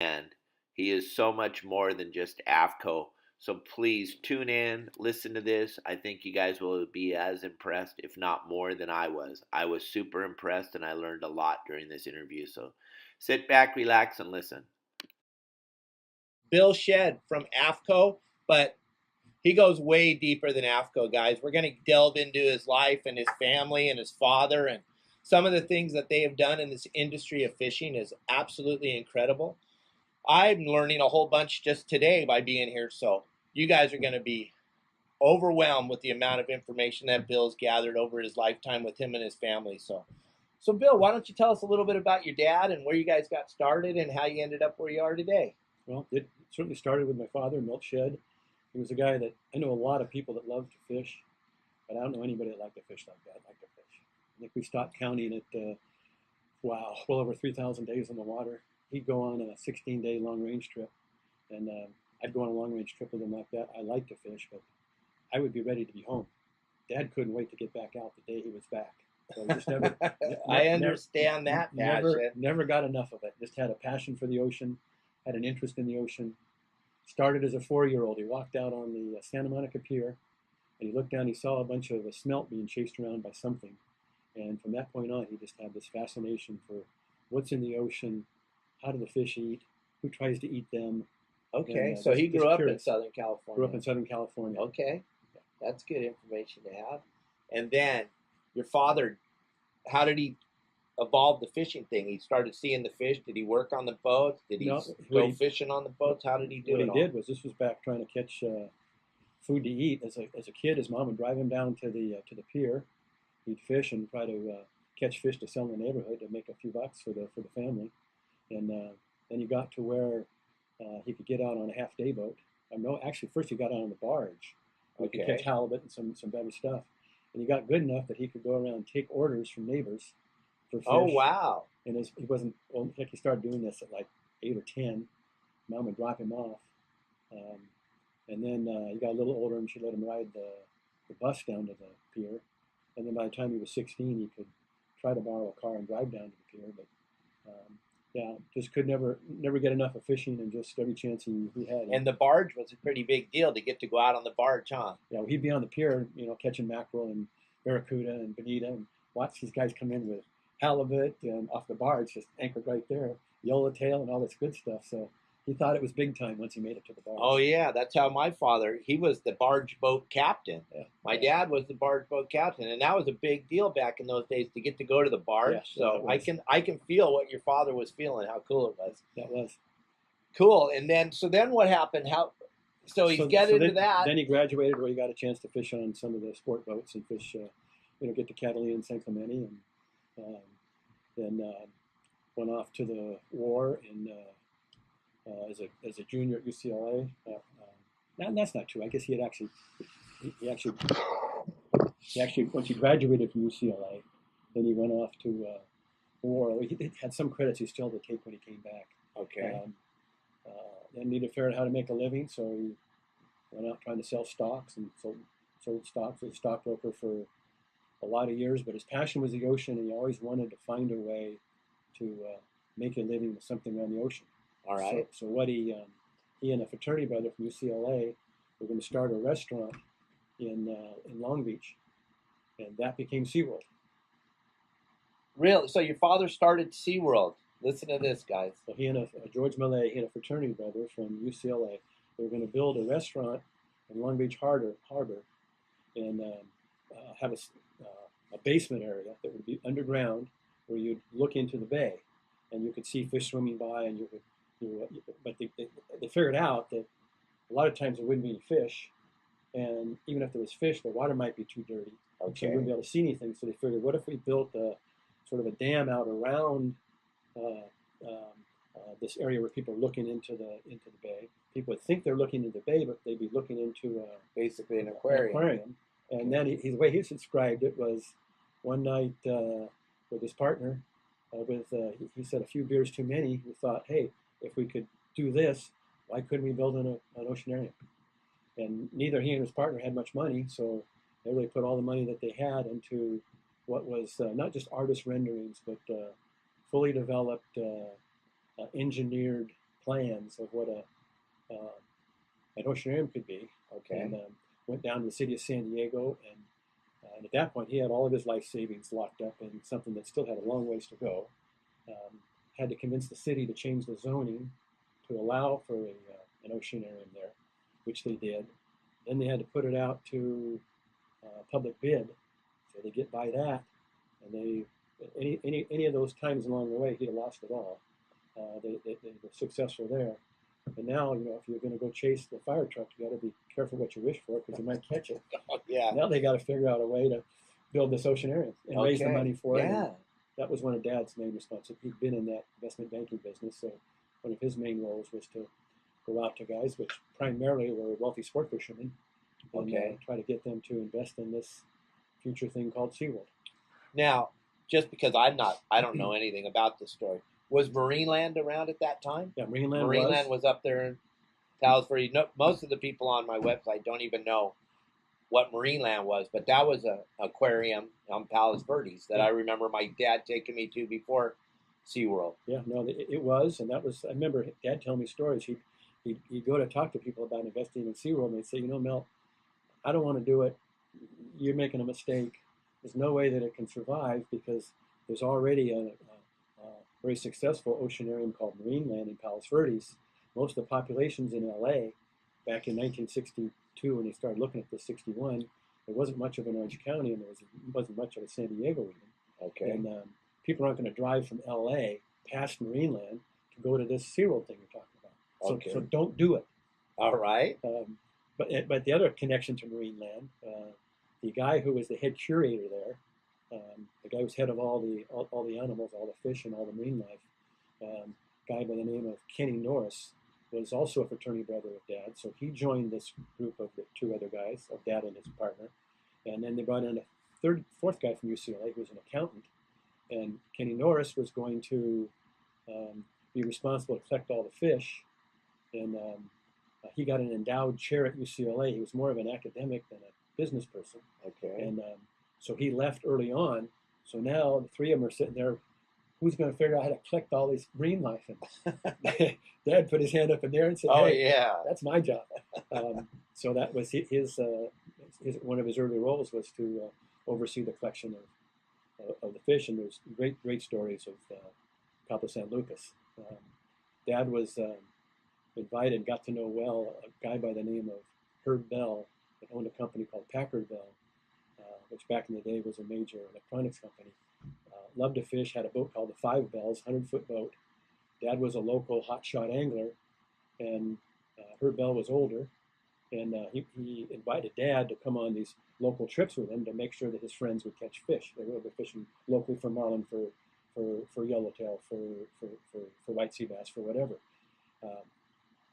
and he is so much more than just AFTCO. So please tune in, listen to this. I think you guys will be as impressed, if not more, than I was. I was super impressed and I learned a lot during this interview. So sit back, relax, and listen. Bill Shed from AFTCO, but he goes way deeper than AFTCO, guys. We're going to delve into his life and his family and his father, and some of the things that they have done in this industry of fishing is absolutely incredible. I'm learning a whole bunch just today by being here, so you guys are going to be overwhelmed with the amount of information that Bill's gathered over his lifetime with him and his family. So Bill, why don't you tell us a little bit about your dad and where you guys got started and how you ended up where you are today? Well, it certainly started with my father, Milton Shed. He was a guy that I know a lot of people that love to fish, but I don't know anybody that liked to fish like that. Like to fish. I think we stopped counting at well over 3,000 days on the water. He'd go on a 16-day long-range trip, and I'd go on a long-range trip with him like that. I like to fish, but I would be ready to be home. Dad couldn't wait to get back out the day he was back. So he just never. I understand that passion. Never got enough of it. Just had a passion for the ocean, had an interest in the ocean. Started as a 4-year-old. He walked out on the Santa Monica Pier, and he looked down. He saw a bunch of smelt being chased around by something, and from that point on, he just had this fascination for what's in the ocean, how do the fish eat, who tries to eat them. Okay, so he grew up in Southern California. Grew up in Southern California. Okay, that's good information to have. And then your father, how did he evolve the fishing thing? He started seeing the fish. Did he work on the boats? Did he go fishing on the boats? How did he do it? What he did was, this was back trying to catch food to eat. As a kid, his mom would drive him down to the pier. He'd fish and try to catch fish to sell in the neighborhood to make a few bucks for the family. And then he got to where he could get out on a half-day boat. No, actually, first he got out on the barge. He could catch halibut and some better stuff. And he got good enough that he could go around and take orders from neighbors for fish. Oh, wow. And he wasn't, well, like he started doing this at like 8 or 10. Mom would drop him off. And then he got a little older and she let him ride the bus down to the pier. And then by the time he was 16, he could try to borrow a car and drive down to the pier. But yeah, just could never get enough of fishing, and just every chance he had. And the barge was a pretty big deal to get to go out on the barge, huh? Yeah, he'd be on the pier, catching mackerel and barracuda and bonita, and watch these guys come in with halibut and off the barge, just anchored right there, yellowtail and all this good stuff. So he thought it was big time once he made it to the barge. Oh yeah, that's how my father. He was the barge boat captain. Yeah. My dad was the barge boat captain, and that was a big deal back in those days to get to go to the barge. Yeah, so I can feel what your father was feeling. How cool it was. That was cool. And then what happened? So he's into that. Then he graduated, where he got a chance to fish on some of the sport boats and fish, get to Catalina and San Clemente, and then went off to the war and. As a junior at UCLA, that's not true. I guess he actually once he graduated from UCLA, then he went off to war. He had some credits he still had to take when he came back. Okay. Then needed to figure out how to make a living, so he went out trying to sell stocks and sold stocks as a stockbroker for a lot of years. But his passion was the ocean, and he always wanted to find a way to make a living with something around the ocean. All right. So what he and a fraternity brother from UCLA were going to start a restaurant in Long Beach, and that became SeaWorld. Really? So your father started SeaWorld. Listen to this, guys. So he and George Millay, he and a fraternity brother from UCLA, they were going to build a restaurant in Long Beach Harbor, and have a basement area that would be underground, where you'd look into the bay, and you could see fish swimming by, and but they figured out that a lot of times there wouldn't be any fish, and even if there was fish, the water might be too dirty. Okay. So you wouldn't be able to see anything. So they figured, what if we built sort of a dam out around this area where people are looking into the bay. People would think they're looking into the bay, but they'd be looking into basically an aquarium. And then the way he described it was, one night with his partner, he said a few beers too many, we thought, hey, if we could do this, why couldn't we build an oceanarium? And neither he and his partner had much money, so they really put all the money that they had into what was not just artist renderings, but fully developed, engineered plans of what an oceanarium could be. Okay. And went down to the city of San Diego, and at that point he had all of his life savings locked up in something that still had a long ways to go. Had to convince the city to change the zoning to allow for an oceanarium there, which they did. Then they had to put it out to public bid, so they get by that, and they any of those times along the way he'd have lost it all. They were successful there. And now, you know, if you're going to go chase the fire truck, you got to be careful what you wish for because you might catch it. Yeah. Now they got to figure out a way to build this oceanarium and raise the money for it. Yeah. And that was one of Dad's main responsibilities. He'd been in that investment banking business, so one of his main roles was to go out to guys, which primarily were wealthy sport fishermen, and try to get them to invest in this future thing called SeaWorld. Now, just because I don't know anything about this story. Was Marineland around at that time? Yeah, Marineland was up there in Palos Verdes. No, most of the people on my website don't even know what Marineland was, but that was an aquarium on Palos Verdes that I remember my dad taking me to before SeaWorld. Yeah, no, it was, and that was, I remember Dad telling me stories. He'd go to talk to people about investing in SeaWorld, and they'd say, you know, Mel, I don't want to do it. You're making a mistake. There's no way that it can survive because there's already a very successful oceanarium called Marineland in Palos Verdes. Most of the populations in LA back in 1962 when they started looking at this, 61, there wasn't much of an Orange County and there wasn't much of a San Diego even. Okay. And people aren't going to drive from LA past Marineland to go to this SeaWorld thing you're talking about. So don't do it. All right. But the other connection to Marineland, the guy who was the head curator there, the guy who was head of all the animals, all the fish and all the marine life, guy by the name of Kenny Norris, was also a fraternity brother of Dad. So he joined this group of the two other guys, of Dad and his partner. And then they brought in a fourth guy from UCLA who was an accountant. And Kenny Norris was going to be responsible to collect all the fish. And he got an endowed chair at UCLA. He was more of an academic than a business person. Okay. And so he left early on. So now the three of them are sitting there. Who's going to figure out how to collect all these marine life? And Dad put his hand up in there and said, "Hey, that's my job." So that was his one of his early roles was to oversee the collection of the fish. And there's great stories of Cabo San Lucas. Dad was invited and got to know well a guy by the name of Herb Bell that owned a company called Packard Bell, which back in the day was a major electronics company. Loved to fish, had a boat called the Five Bells, 100-foot boat. Dad was a local hotshot angler, and Herb Bell was older, and he invited Dad to come on these local trips with him to make sure that his friends would catch fish. They were fishing locally for marlin, for yellowtail, for white sea bass, for whatever.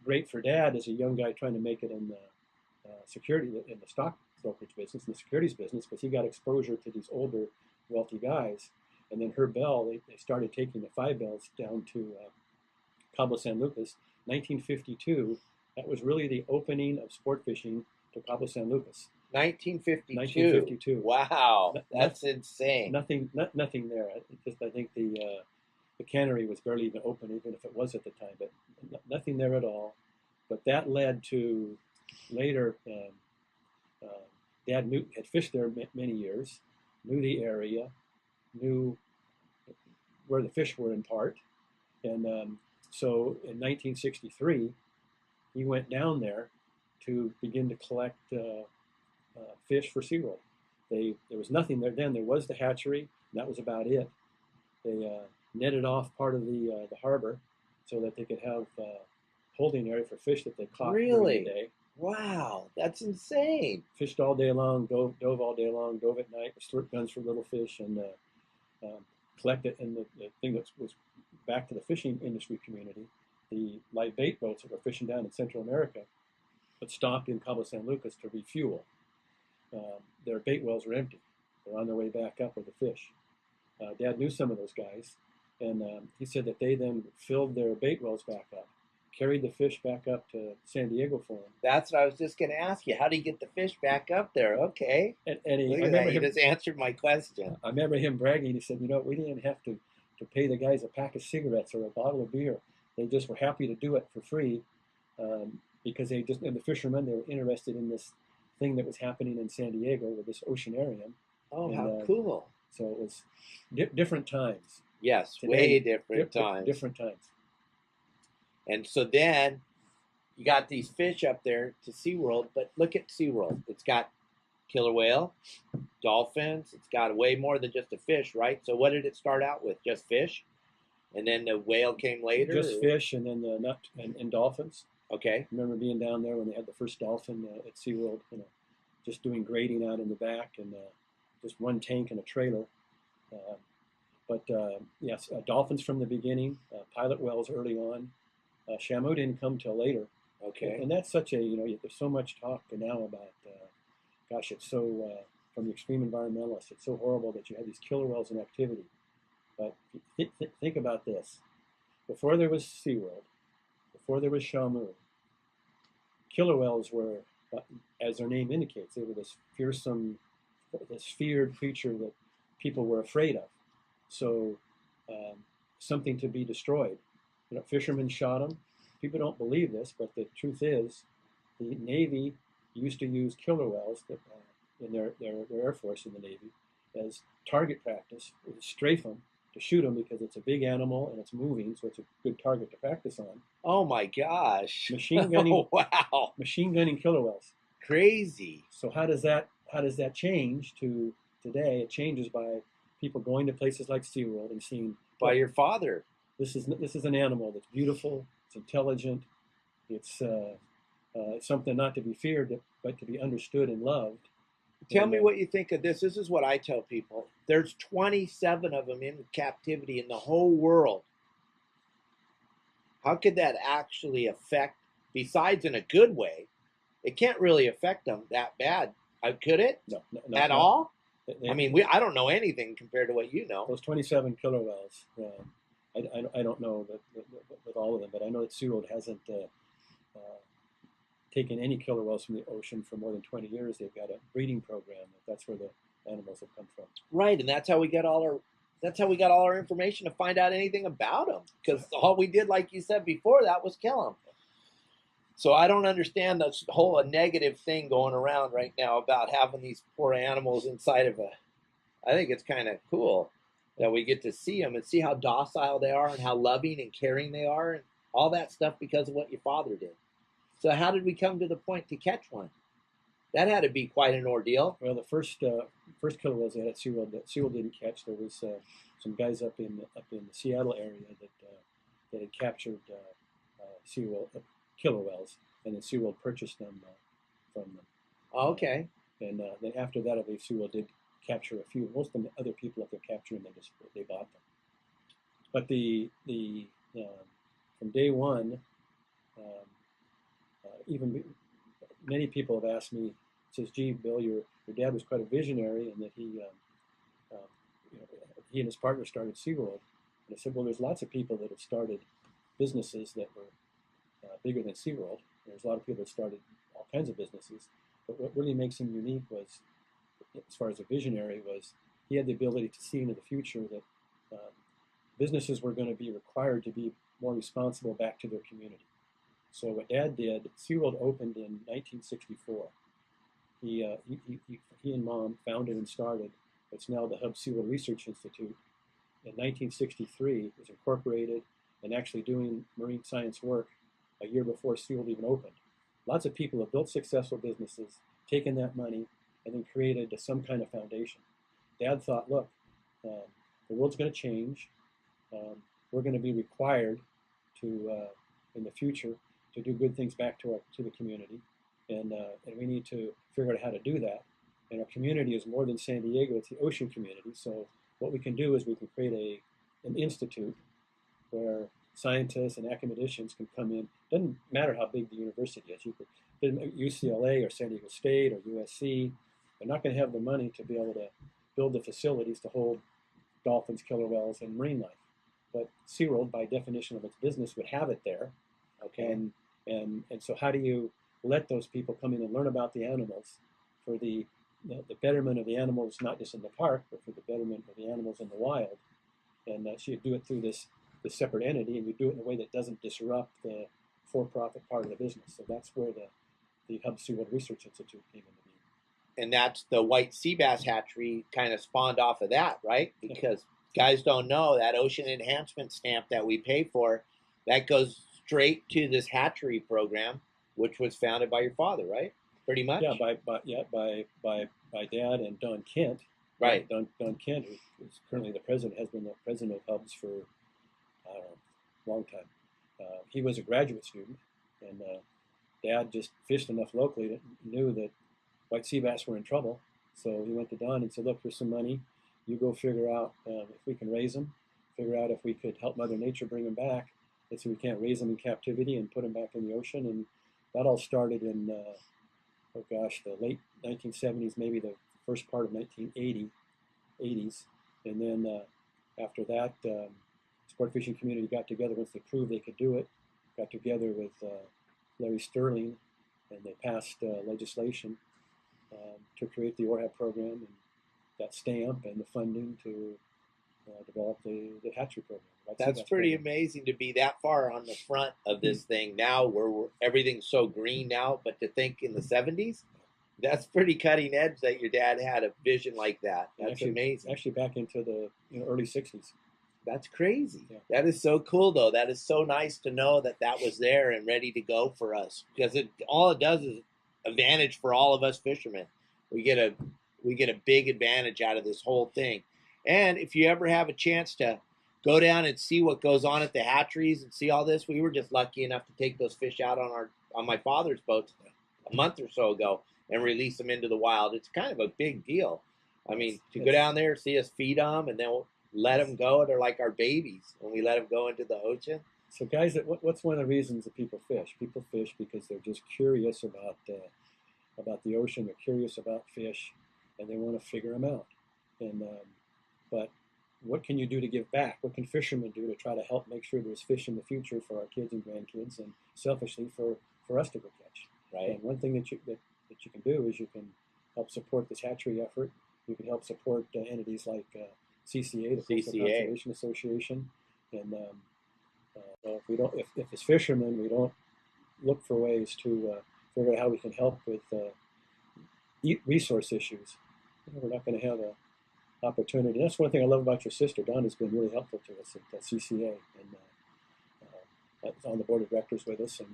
Great for Dad as a young guy trying to make it in the in the stock brokerage business, in the securities business, because he got exposure to these older, wealthy guys. And then Herb Bell, they started taking the Five Bells down to Cabo San Lucas. 1952, that was really the opening of sport fishing to Cabo San Lucas. 1952. 1952. Wow, that's insane. Nothing there. I think the cannery was barely even open, even if it was at the time. But nothing there at all. But that led to later. Dad had fished there many years, knew the area, knew where the fish were in part. And so in 1963, he went down there to begin to collect fish for SeaWorld. There was nothing there then. There was the hatchery, and that was about it. They netted off part of the harbor so that they could have holding area for fish that they caught during the day. Wow, that's insane. Fished all day long, dove all day long, dove at night, slurp guns for little fish, and collected. And the thing that was back to the fishing industry community, the live bait boats that were fishing down in Central America would stop in Cabo San Lucas to refuel. Their bait wells were empty. They're on their way back up with the fish. Dad knew some of those guys, and he said that they then filled their bait wells back up, carried the fish back up to San Diego for him. That's what I was just going to ask you. How do you get the fish back up there? Okay. And he just answered my question. I remember him bragging. He said, "You know, we didn't have to pay the guys a pack of cigarettes or a bottle of beer. They just were happy to do it for free because and the fishermen, they were interested in this thing that was happening in San Diego with this oceanarium. Oh, And, how cool. So it was different times. Yes, Today, way different times. Different times. And so then you got these fish up there to SeaWorld, but look at SeaWorld. It's got killer whale, dolphins. It's got way more than just a fish, right? So what did it start out with? Just fish? And then the whale came later? Just fish and then and dolphins. Okay. I remember being down there when they had the first dolphin at SeaWorld, just doing grading out in the back and just one tank and a trailer. Yes, dolphins from the beginning, pilot whales early on. Shamu didn't come till later. Okay. And that's such a, there's so much talk now about, gosh, it's so, from the extreme environmentalists, it's so horrible that you have these killer whales in activity. But think about this. Before there was SeaWorld, before there was Shamu, killer whales were, as their name indicates, they were this fearsome, this feared creature that people were afraid of. So something to be destroyed. Fishermen shot them. People don't believe this, but the truth is, the Navy used to use killer whales in their Air Force in the Navy as target practice, strafe them to shoot them because it's a big animal and it's moving, so it's a good target to practice on. Oh my gosh! Machine gunning. Oh, wow! Machine gunning killer whales. Crazy. So how does that change to today? It changes by people going to places like SeaWorld and seeing. By your father. This is an animal that's beautiful. It's intelligent. It's something not to be feared, but to be understood and loved. Tell me what you think of this. This is what I tell people. There's 27 of them in captivity in the whole world. How could that actually affect, besides in a good way, it can't really affect them that bad. Could it? No, at all? I mean, I don't know anything compared to what you know. Those 27 killer whales. I don't know with all of them, but I know that SeaWorld hasn't taken any killer whales from the ocean for more than 20 years. They've got a breeding program. That's where the animals have come from. Right, and that's how we got all our information to find out anything about them. Because all we did, like you said before, that was kill them. So I don't understand this whole negative thing going around right now about having these poor animals inside of I think it's kind of cool that we get to see them and see how docile they are and how loving and caring they are and all that stuff because of what your father did. So how did we come to the point to catch one? That had to be quite an ordeal. Well, the first killer whales they had at SeaWorld that SeaWorld didn't catch. There was some guys up in the Seattle area that had captured SeaWorld killer whales, and then SeaWorld purchased them from them. Oh, okay. And then after that, I believe SeaWorld did capture a few. Most of the other people that they're capturing, they bought them. But from day one, even many people have asked me, says, "Gee, Bill, your dad was quite a visionary, and that he and his partner started SeaWorld." And I said, "Well, there's lots of people that have started businesses that were bigger than SeaWorld. There's a lot of people that started all kinds of businesses. But what really makes him unique was, as far as a visionary, was he had the ability to see into the future that businesses were going to be required to be more responsible back to their community. So what Dad did, SeaWorld opened in 1964. He and Mom founded and started what's now the Hub SeaWorld Research Institute. In 1963, it was incorporated and actually doing marine science work a year before SeaWorld even opened. Lots of people have built successful businesses, taken that money, and then created some kind of foundation. Dad thought, look, the world's going to change. We're going to be required to, in the future, to do good things back to the community, and we need to figure out how to do that. And our community is more than San Diego; it's the ocean community. So what we can do is we can create an institute where scientists and academicians can come in. Doesn't matter how big the university is. You could UCLA or San Diego State or USC. They're not going to have the money to be able to build the facilities to hold dolphins, killer whales, and marine life. But SeaWorld, by definition of its business, would have it there. Okay. And so how do you let those people come in and learn about the animals for the betterment of the animals, not just in the park, but for the betterment of the animals in the wild? And so you do it through this the separate entity, and you do it in a way that doesn't disrupt the for-profit part of the business. So that's where the Hub SeaWorld Research Institute came into being. And that's the white sea bass hatchery kind of spawned off of that, right? Because guys don't know that ocean enhancement stamp that we pay for, that goes straight to this hatchery program, which was founded by your father, right? Pretty much. Yeah, by Dad and Don Kent. Right. Don Kent, who's currently the president, has been the president of Hubs for I don't know, a long time. He was a graduate student, and Dad just fished enough locally that knew that white sea bass were in trouble. So he went to Don and said, "Look, here's some money. You go figure out if we can raise them. Figure out if we could help Mother Nature bring them back. Let's see, we can't raise them in captivity and put them back in the ocean." And that all started in the late 1970s, maybe the first part of 1980s, and then after that, sport fishing community got together once they proved they could do it. Got together with Larry Sterling, and they passed legislation to create the ORHAB program and that stamp and the funding to develop the hatchery program. That's pretty amazing to be that far on the front of this thing now, where everything's so green now. But to think in the 70s, that's pretty cutting edge that your dad had a vision like that. That's amazing. Actually, back into the early 60s. That's crazy. Yeah. That is so cool, though. That is so nice to know that that was there and ready to go for us, because all it does is advantage for all of us fishermen. We get a big advantage out of this whole thing. And if you ever have a chance to go down and see what goes on at the hatcheries and see all this, we were just lucky enough to take those fish out on my father's boat a month or so ago and release them into the wild. It's kind of a big deal. I mean, to go down there, see us feed them, and then we'll let them go. They're like our babies when we let them go into the ocean. So, guys, what's one of the reasons that people fish? People fish because they're just curious about the ocean. They're curious about fish, and they want to figure them out. And but what can you do to give back? What can fishermen do to try to help make sure there's fish in the future for our kids and grandkids, and selfishly for us to go catch? Right. And one thing that you can do is you can help support this hatchery effort. You can help support entities like CCA, the Coastal Conservation Association. And if as fishermen we don't look for ways to figure out how we can help with resource issues, we're not going to have a opportunity. That's one thing I love about your sister. Dawn has been really helpful to us at CCA, and on the board of directors with us and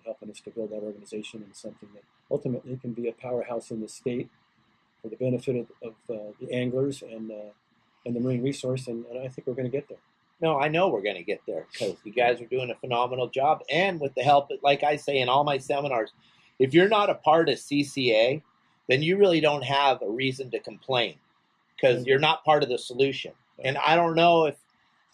helping us to build that organization into something that ultimately can be a powerhouse in the state for the benefit of the anglers and the marine resource. And I think we're going to get there. No, I know we're going to get there, because you guys are doing a phenomenal job. And with the help, like I say in all my seminars, if you're not a part of CCA, then you really don't have a reason to complain, because you're not part of the solution. And I don't know if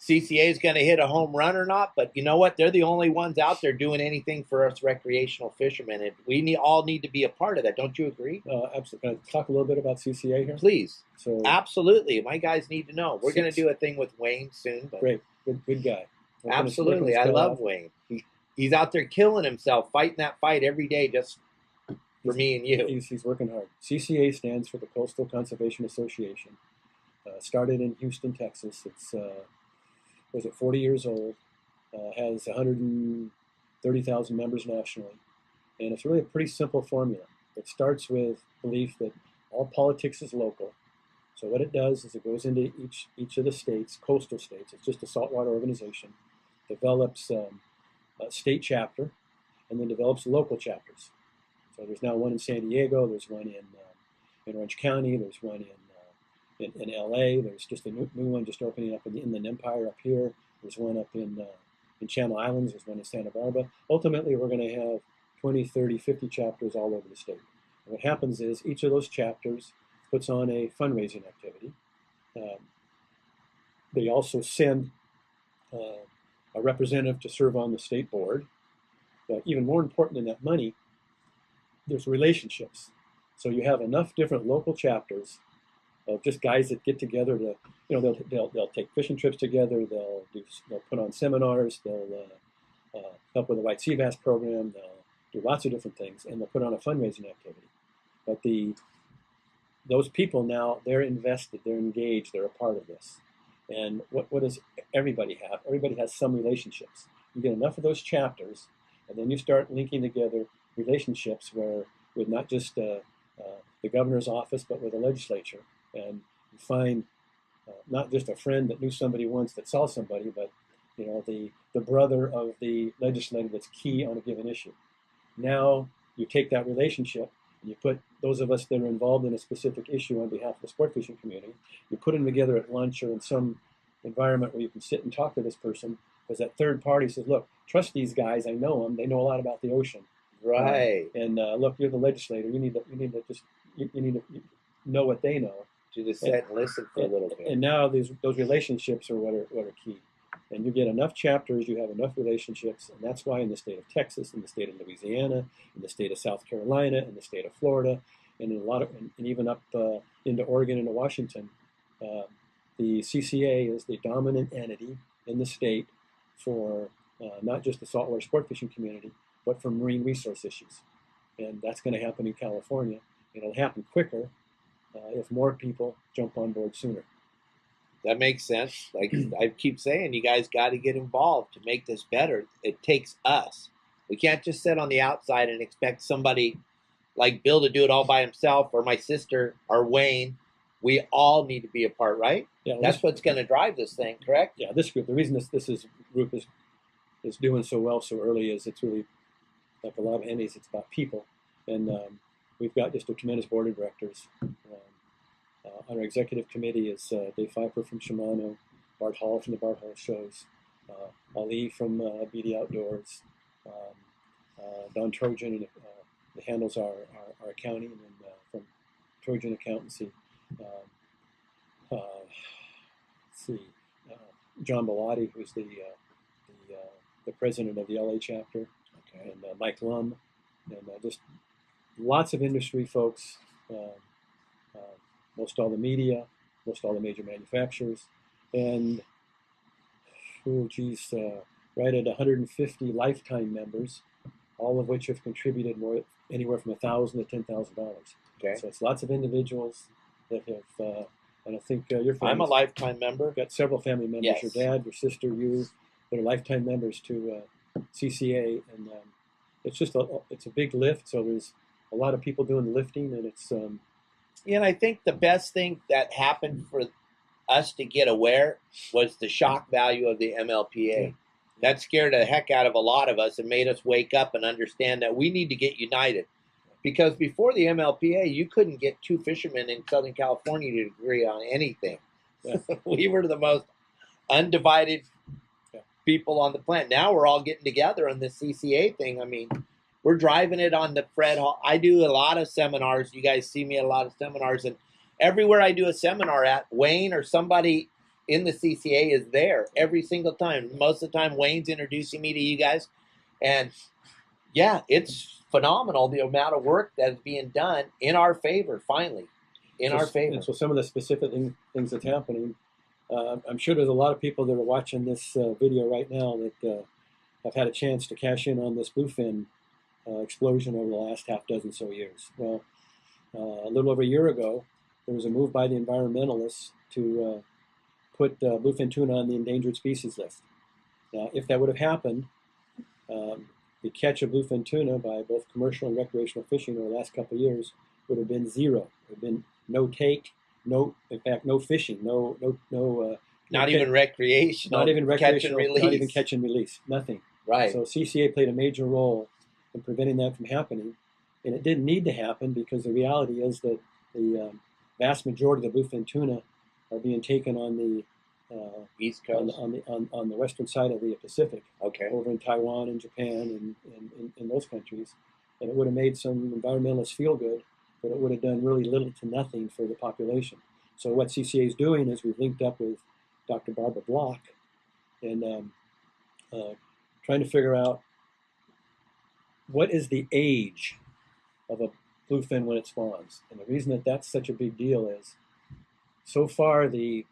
CCA is going to hit a home run or not, but you know what? They're the only ones out there doing anything for us recreational fishermen, and we all need to be a part of that. Don't you agree? Absolutely. Can I talk a little bit about CCA here? Please. So, absolutely. My guys need to know. We're going to do a thing with Wayne soon. But great. Good guy. Absolutely. I love Wayne. He's out there killing himself, fighting that fight every day just for me and you. He's working hard. CCA stands for the Coastal Conservation Association. Started in Houston, Texas. It's 40 years old, has 130,000 members nationally, and it's really a pretty simple formula. It starts with belief that all politics is local. So what it does is it goes into each of the states, coastal states. It's just a saltwater organization, develops a state chapter, and then develops local chapters. So there's now one in San Diego. There's one in Orange County. There's one in LA. There's just a new one just opening up in the Inland Empire up here. There's one up in Channel Islands. There's one in Santa Barbara. Ultimately, we're going to have 20, 30, 50 chapters all over the state. And what happens is each of those chapters puts on a fundraising activity. They also send a representative to serve on the state board. But even more important than that money, there's relationships. So you have enough different local chapters of just guys that get together to, they'll take fishing trips together. They'll put on seminars. They'll help with the white sea bass program. They'll do lots of different things, and they'll put on a fundraising activity. But those people now, they're invested, they're engaged, they're a part of this. And what does everybody have? Everybody has some relationships. You get enough of those chapters, and then you start linking together relationships where with not just the governor's office, but with the legislature. And you find not just a friend that knew somebody once that saw somebody, but the brother of the legislator that's key on a given issue. Now you take that relationship and you put those of us that are involved in a specific issue on behalf of the sport fishing community, you put them together at lunch or in some environment where you can sit and talk to this person, because that third party says, look, trust these guys, I know them, they know a lot about the ocean. Right. And look, you're the legislator, you need to know what they know. To just sit and listen for a little bit. And now those relationships are what are key. And you get enough chapters, you have enough relationships, and that's why in the state of Texas, in the state of Louisiana, in the state of South Carolina, in the state of Florida, and in and even up into Oregon and to Washington, the CCA is the dominant entity in the state for not just the saltwater sport fishing community, but for marine resource issues. And that's going to happen in California. It'll happen quicker if more people jump on board sooner. That makes sense. Like I keep saying, you guys got to get involved to make this better. It takes us. We can't just sit on the outside and expect somebody like Bill to do it all by himself, or my sister, or Wayne. We all need to be a part, right? Yeah, that's what's going to drive this thing, correct? Yeah, this group. The reason this group is doing so well so early is it's really, like a lot of entities, it's about people, and we've got just a tremendous board of directors. On our executive committee is Dave Pfeiffer from Shimano, Bart Hall from the Bart Hall shows, Ali from BD Outdoors, Don Trojan that handles our accounting, and from Trojan Accountancy. Let's see, John Bellotti, who's the president of the LA chapter, okay, and Mike Lum, and just lots of industry folks. Most all the media, most all the major manufacturers, and right at 150 lifetime members, all of which have contributed anywhere from $1,000 to $10,000. Okay. So it's lots of individuals that have, and I think your family. I'm a lifetime member. Got several family members. Yes. Your dad, your sister, you, that are lifetime members to CCA, and it's just it's a big lift. So there's a lot of people doing the lifting, and it's. And I think the best thing that happened for us to get aware was the shock value of the MLPA. Yeah. That scared the heck out of a lot of us and made us wake up and understand that we need to get united. Because before the MLPA, you couldn't get two fishermen in Southern California to agree on anything. Yeah. We were the most undivided people on the planet. Now we're all getting together on this CCA thing. I mean, we're driving it on the Fred Hall. I do a lot of seminars. You guys see me at a lot of seminars. And everywhere I do a seminar at, Wayne or somebody in the CCA is there every single time. Most of the time, Wayne's introducing me to you guys. And, yeah, it's phenomenal, the amount of work that's being done in our favor, finally, in our favor. And so some of the specific things that's happening, I'm sure there's a lot of people that are watching this video right now that have had a chance to cash in on this bluefin explosion over the last half dozen so years. Well, a little over a year ago, there was a move by the environmentalists to put bluefin tuna on the endangered species list. Now, if that would have happened, the catch of bluefin tuna by both commercial and recreational fishing over the last couple of years would have been zero. There would have been no take, in fact, no fishing, not even recreational, not even catch and release, not even catch and release, nothing. Right. So CCA played a major role in preventing that from happening, and it didn't need to happen because the reality is that the vast majority of the bluefin tuna are being taken on the East Coast, on the western side of the Pacific, okay, over in Taiwan and Japan and in those countries, and it would have made some environmentalists feel good, but it would have done really little to nothing for the population. So what CCA is doing is we've linked up with Dr. Barbara Block and trying to figure out what is the age of a bluefin when it spawns. And the reason that that's such a big deal is so far the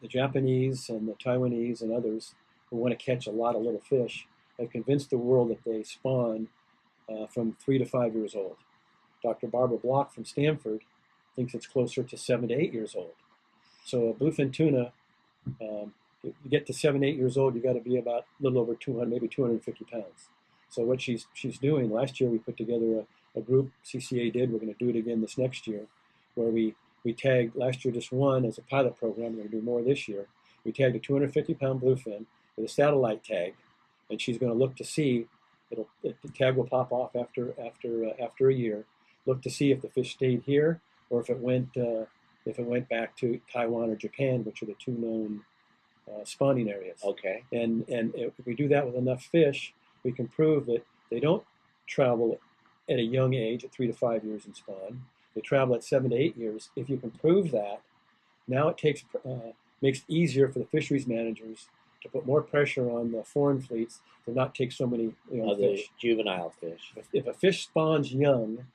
Japanese and the Taiwanese and others who want to catch a lot of little fish have convinced the world that they spawn from 3 to 5 years old. Dr. Barbara Block from Stanford thinks it's closer to 7 to 8 years old. So a bluefin tuna You get to 7, 8 years old, you got to be about a little over 200, maybe 250 pounds. So what she's doing, last year we put together a group, CCA did, we're going to do it again this next year, where we tagged, last year just one as a pilot program, we're going to do more this year. We tagged a 250-pound bluefin with a satellite tag, and she's going to look to see, the tag will pop off after a year, look to see if the fish stayed here or if it went back to Taiwan or Japan, which are the two known spawning areas. Okay. And if we do that with enough fish, we can prove that they don't travel at a young age, at 3 to 5 years and spawn. They travel at 7 to 8 years. If you can prove that, now it makes it easier for the fisheries managers to put more pressure on the foreign fleets to not take so many fish. Juvenile fish. If a fish spawns young,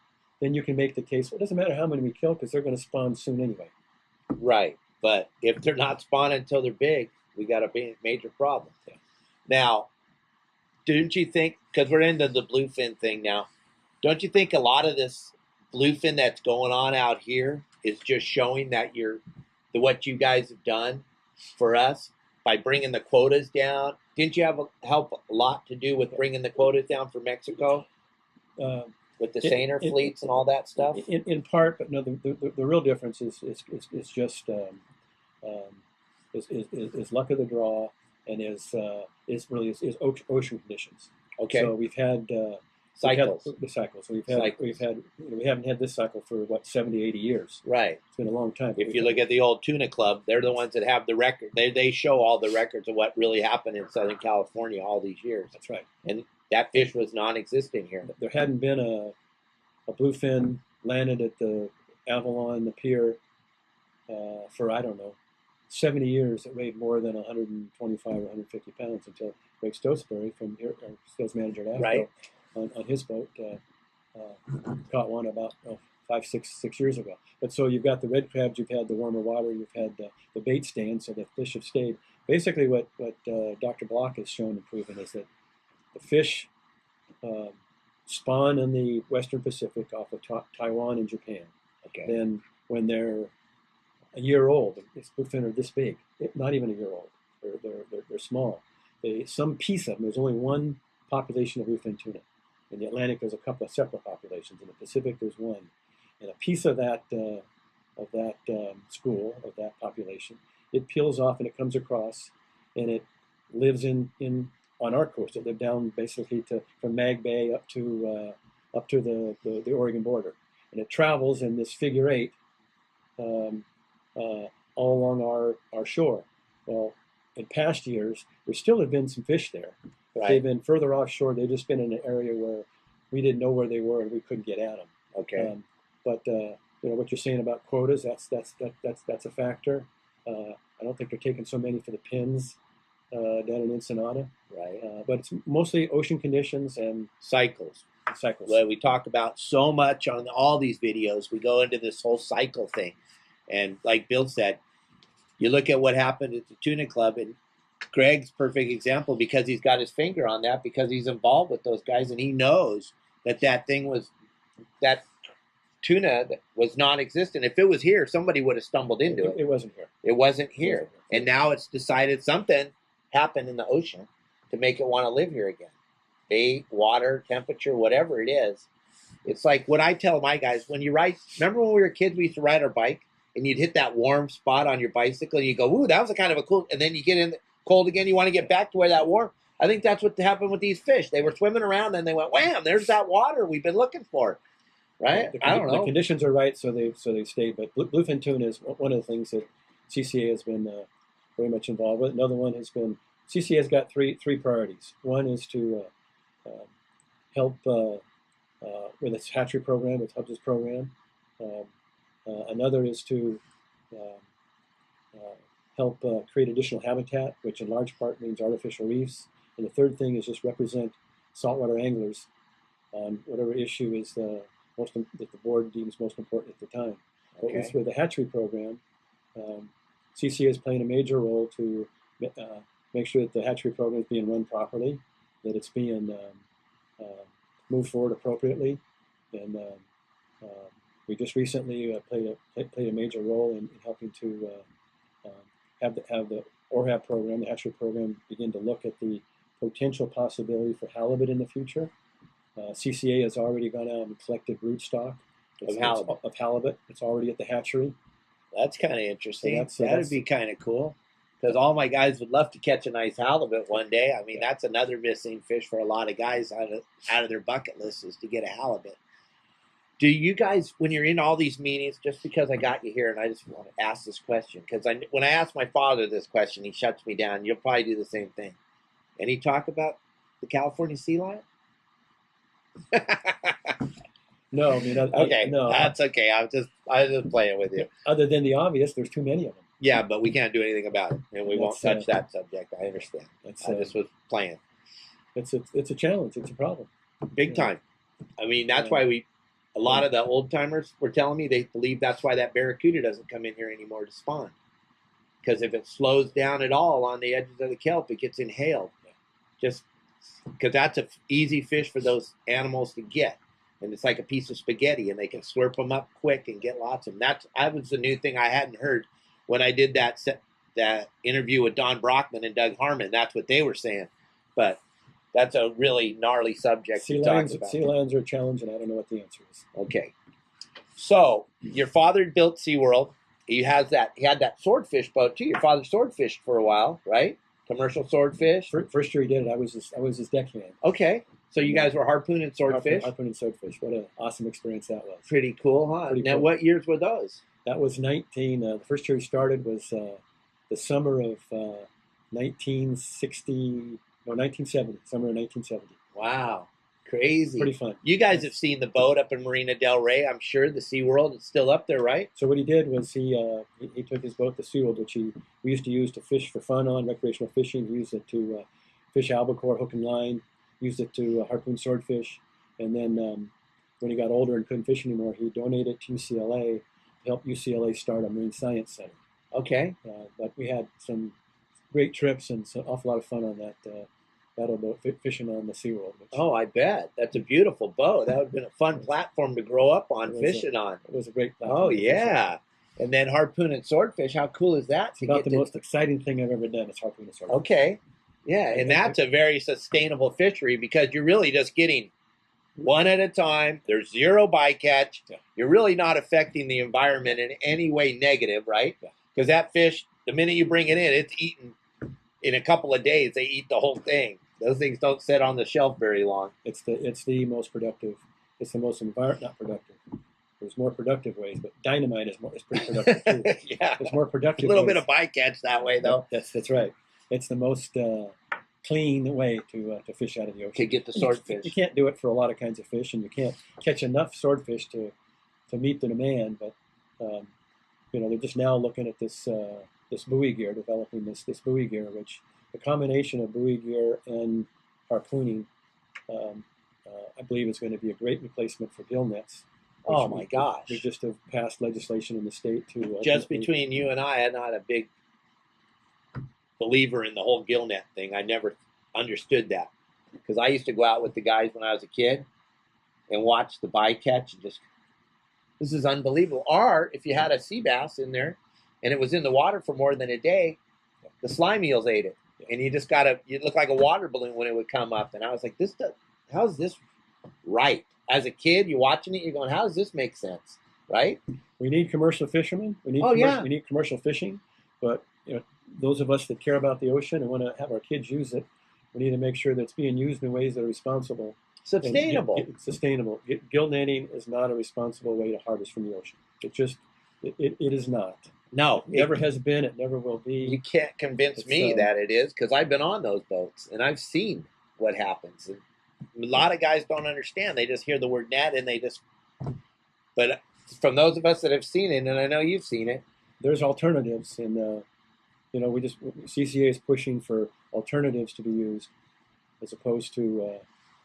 then you can make the case, well, it doesn't matter how many we kill because they're going to spawn soon anyway. Right. But if they're not spawning until they're big, we got a major problem. Yeah. Now, don't you think, because we're into the bluefin thing now, don't you think a lot of this bluefin that's going on out here is just showing that what you guys have done for us by bringing the quotas down? Didn't you have help a lot to do with bringing the quotas down for Mexico? With the seiner fleets and all that stuff? In part, but no, the real difference is just is luck of the draw, and is ocean conditions. Okay. So we've had cycles. The cycles. So we haven't had this cycle for 70, 80 years. Right. It's been a long time. If you look at the old Tuna Club, they're the ones that have the record. They show all the records of what really happened in Southern California all these years. That's right. And that fish was non-existent here. There hadn't been a bluefin landed at the Avalon, the pier, for, I don't know, 70 years. It weighed more than 125 or 150 pounds until Greg Stosbury, from here, our sales manager at AFTCO, right, on his boat, caught one about 6 years ago. But so you've got the red crabs, you've had the warmer water, you've had the bait stand, so the fish have stayed. Basically what Dr. Block has shown and proven is that the fish spawn in the Western Pacific off of Taiwan and Japan. Okay. Then when they're a year old, it's bluefin are this big, not even a year old. They're small. Some piece of them, there's only one population of bluefin tuna. In the Atlantic, there's a couple of separate populations. In the Pacific, there's one. And a piece of that school, of that population, it peels off and it comes across, and it lives on our coast. It lived down basically from Mag Bay up to the Oregon border, and it travels in this figure eight all along our shore. Well, in past years, there still have been some fish there. Right. They've been further offshore. They've just been in an area where we didn't know where they were and we couldn't get at them. Okay. But what you're saying about quotas, that's a factor. I don't think they're taking so many for the pins down in Ensenada. Right. But it's mostly ocean conditions and cycles. Well, we talk about so much on all these videos. We go into this whole cycle thing. And like Bill said, you look at what happened at the Tuna Club, and Greg's perfect example because he's got his finger on that, because he's involved with those guys, and he knows that that tuna was non-existent. If it was here, somebody would have stumbled into it. It wasn't here. It wasn't here. And now it's decided something happened in the ocean to make it want to live here again. Bait, water, temperature, whatever it is. It's like what I tell my guys, when you ride, remember when we were kids, we used to ride our bike and you'd hit that warm spot on your bicycle and you go, ooh, that was a kind of a cool, and then you get in cold again, you want to get back to where that warm. I think that's what happened with these fish. They were swimming around and they went, wham, there's that water we've been looking for. Right? I don't know. The conditions are right, so they stayed. But bluefin tuna is one of the things that CCA has been very much involved with. Another one has been, CCA has got three priorities. One is to help with its hatchery program, its Hubs program. Another is to help create additional habitat, which in large part means artificial reefs. And the third thing is just represent saltwater anglers on whatever issue is that the board deems most important at the time. Okay. But with the hatchery program, CCA is playing a major role to make sure that the hatchery program is being run properly, that it's being moved forward appropriately, and we just recently played a major role in helping to have the ORHAB program, the hatchery program, begin to look at the potential possibility for halibut in the future. CCA has already gone out and collected broodstock of halibut. It's already at the hatchery. That's kind of interesting. So that'd be kind of cool. Because all my guys would love to catch a nice halibut one day. I mean, that's another missing fish for a lot of guys out of their bucket list is to get a halibut. Do you guys, when you're in all these meetings, just because I got you here and I just want to ask this question, because when I ask my father this question, he shuts me down. You'll probably do the same thing. Any talk about the California sea lion? No, I mean, okay, no, that's okay. I was just playing with you. Other than the obvious, there's too many of them. Yeah, but we can't do anything about it, and we won't touch that subject. I understand. I just was playing. It's a challenge. It's a problem. Big time. I mean, that's why a lot of the old timers were telling me they believe that's why that barracuda doesn't come in here anymore to spawn. Because if it slows down at all on the edges of the kelp, it gets inhaled. Just because that's an easy fish for those animals to get. And it's like a piece of spaghetti, and they can slurp them up quick and get lots of them. That was the new thing I hadn't heard when I did that interview with Don Brockman and Doug Harmon. That's what they were saying. But that's a really gnarly subject to talk about. Sea lions are a challenge, and I don't know what the answer is. Okay. So your father built SeaWorld. He had that swordfish boat too. Your father swordfished for a while, right? Commercial swordfish. First year he did it, I was his deckhand. Okay. So you guys were harpooning swordfish? Harpooning swordfish. What an awesome experience that was. Pretty cool, huh? Now, what years were those? That was the first year he started was the summer of 1970, summer of 1970. Wow. Crazy. Pretty fun. You guys have seen the boat up in Marina Del Rey, I'm sure. The SeaWorld, it's still up there, right? So what he did was he took his boat, the SeaWorld, which we used to use to fish for fun on, recreational fishing. He used it to fish albacore, hook and line, used it to harpoon swordfish. And then when he got older and couldn't fish anymore, he donated it to UCLA to help UCLA start a marine science center. Okay. But we had some great trips and an awful lot of fun on that paddle boat fishing on the SeaWorld. Oh, I bet. That's a beautiful boat. That would have been a fun platform to grow up on, fishing on. It was a great platform. Oh, yeah. And then harpoon and swordfish. How cool is that? It's about the most exciting thing I've ever done is harpoon and swordfish. Okay. Yeah, and that's a very sustainable fishery because you're really just getting one at a time. There's zero bycatch. Yeah. You're really not affecting the environment in any way negative, right? Because that fish, the minute you bring it in, it's eaten in a couple of days. They eat the whole thing. Those things don't sit on the shelf very long. It's the most productive. It's the most not productive. There's more productive ways, but dynamite is pretty productive too. Yeah, there's more productive. A little bit of bycatch that way, though. That's right. It's the most clean way to fish out of the ocean. To get the swordfish. You can't do it for a lot of kinds of fish, and you can't catch enough swordfish to meet the demand. But they're just now looking at this buoy gear, developing this buoy gear, which the combination of buoy gear and harpooning, I believe, is going to be a great replacement for gill nets. Oh my gosh! We just have passed legislation in the state to just between you and I'm not a big believer in the whole gill net thing. I never understood that because I used to go out with the guys when I was a kid and watch the bycatch and just, this is unbelievable. Or if you had a sea bass in there and it was in the water for more than a day, the slime eels ate it. And you just you look like a water balloon when it would come up. And I was like, how's this right? As a kid, you're watching it, you're going, how does this make sense? Right? We need commercial fishermen. We need commercial fishing. But those of us that care about the ocean and want to have our kids use it, we need to make sure that it's being used in ways that are responsible. Sustainable. Sustainable. Gill netting is not a responsible way to harvest from the ocean. It is not. No. It never has been. It never will be. You can't convince me that it is because I've been on those boats and I've seen what happens. And a lot of guys don't understand. They just hear the word net and but from those of us that have seen it, and I know you've seen it, there's alternatives. And, CCA is pushing for alternatives to be used as opposed to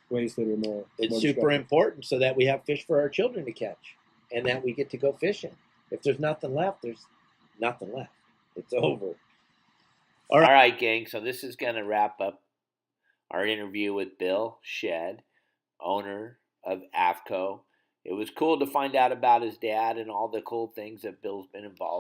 ways that are more. It's super important so that we have fish for our children to catch and that we get to go fishing. If there's nothing left, there's nothing left. It's over. All right, gang. So this is going to wrap up our interview with Bill Shed, owner of AFTCO. It was cool to find out about his dad and all the cool things that Bill's been involved